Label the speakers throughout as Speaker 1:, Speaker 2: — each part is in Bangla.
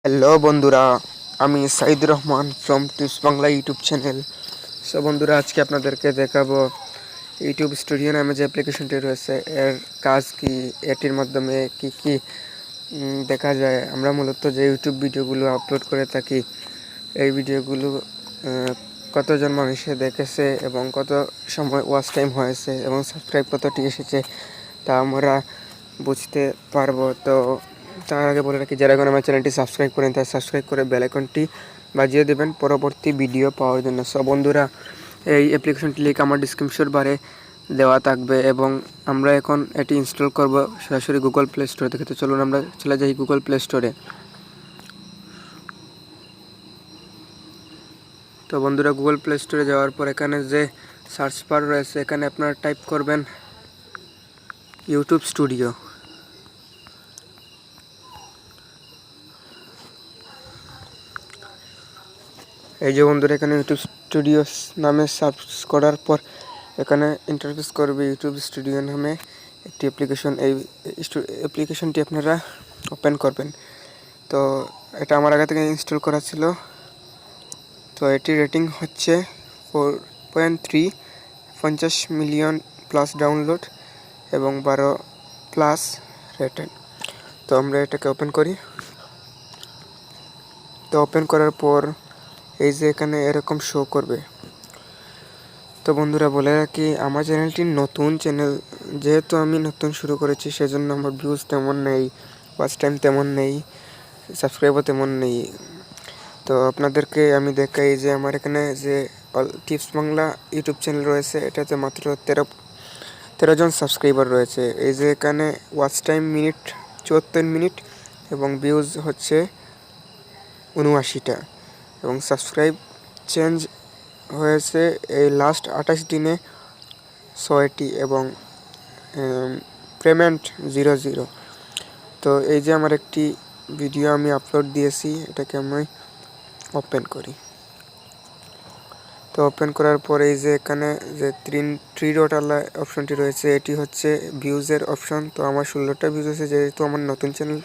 Speaker 1: হ্যালো বন্ধুরা, আমি Saidur Rahman from tips Bangla YouTube channel. So বন্ধুরা, আজকে আপনাদেরকে দেখাবো ইউটিউব স্টুডিও নামে যে অ্যাপ্লিকেশনটি রয়েছে এর কাজ কি, এটির মাধ্যমে কি কি দেখা যায়। আমরা মূলত যে ইউটিউব ভিডিওগুলো আপলোড করে থাকি, এই ভিডিওগুলো কতজন মানুষে দেখেছে এবং কত সময় ওয়াচ টাইম হয়েছে এবং সাবস্ক্রাইব কতটি এসেছে তা আমরা বুঝতে পারবো। তো তার আগে বলে রাখি, যারা এখন আমার চ্যানেলটি সাবস্ক্রাইব করেন তারা সাবস্ক্রাইব করে বেল আইকনটি বাজিয়ে দেবেন পরবর্তী ভিডিও পাওয়ার জন্য। সব বন্ধুরা, এই অ্যাপ্লিকেশনটি লিঙ্ক আমার ডিসক্রিপশন বারে দেওয়া থাকবে এবং আমরা এখন এটি ইনস্টল করব সরাসরি গুগল প্লে স্টোর থেকে। তো চলুন আমরা চলে যাই গুগল প্লে স্টোরে। তো বন্ধুরা, গুগল প্লে স্টোরে যাওয়ার পর এখানে যে সার্চ বার রয়েছে এখানে আপনারা টাইপ করবেন ইউটিউব স্টুডিও। এই যে বন্ধুরা, এখানে ইউটিউব স্টুডিও নামে সার্চ করার পর এখানে ইন্টারফেস করবে ইউটিউব স্টুডিও নামে একটি অ্যাপ্লিকেশন। এই অ্যাপ্লিকেশনটি আপনারা ওপেন করবেন। তো এটা আমার আগে থেকে ইনস্টল করা ছিল। তো এটির রেটিং হচ্ছে 4.3, 50 মিলিয়ন প্লাস ডাউনলোড এবং 12 প্লাস রেটেড। তো আমরা এটাকে ওপেন করি। তো ওপেন করার পর এই যে এখানে এরকম শো করবে। তো বন্ধুরা, বলে রাখি, আমার চ্যানেলটি নতুন চ্যানেল, যেহেতু আমি নতুন শুরু করেছি সেজন্য আমার ভিউজ তেমন নেই, ওয়াচ টাইম তেমন নেই, সাবস্ক্রাইবও তেমন নেই। তো আপনাদেরকে আমি দেখাই যে আমার এখানে যে টিপস বাংলা ইউটিউব চ্যানেল রয়েছে এটাতে মাত্র 13 জন সাবস্ক্রাইবার রয়েছে। এই যে এখানে ওয়াচ টাইম মিনিট 74 মিনিট এবং ভিউজ হচ্ছে 79টা এবং সাবস্ক্রাইব চেঞ্জ হয়েছে এই লাস্ট 28 দিনে 6টি এবং পেমেন্ট 00। তো এই যে আমার একটি ভিডিও আমি আপলোড দিয়েছি, এটাকে আমি ওপেন করি। তো ওপেন করার পরে এই যে এখানে যে থ্রি ডট আলা অপশনটি রয়েছে এটি হচ্ছে ভিউজের অপশন। তো আমার 16টা ভিউজ আছে যেহেতু আমার নতুন চ্যানেল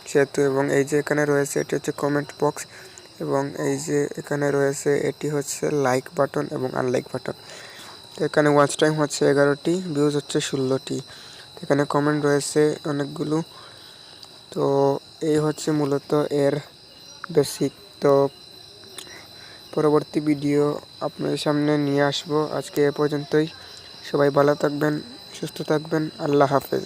Speaker 1: সেহেতু। এবং এই যে এখানে রয়েছে এটি হচ্ছে কমেন্ট বক্স এবং এই যে এখানে রয়েছে এটি হচ্ছে লাইক বাটন এবং আনলাইক বাটন। তো এখানে ওয়াচ টাইম হচ্ছে 11টি, ভিউজ হচ্ছে 16টি। এখানে কমেন্ট রয়েছে অনেকগুলো। তো এই হচ্ছে মূলত এর বেসিক। তো পরবর্তী ভিডিও আপনাদের সামনে নিয়ে আসবো। আজকে এ পর্যন্তই। সবাই ভালো থাকবেন, সুস্থ থাকবেন। আল্লাহ হাফেজ।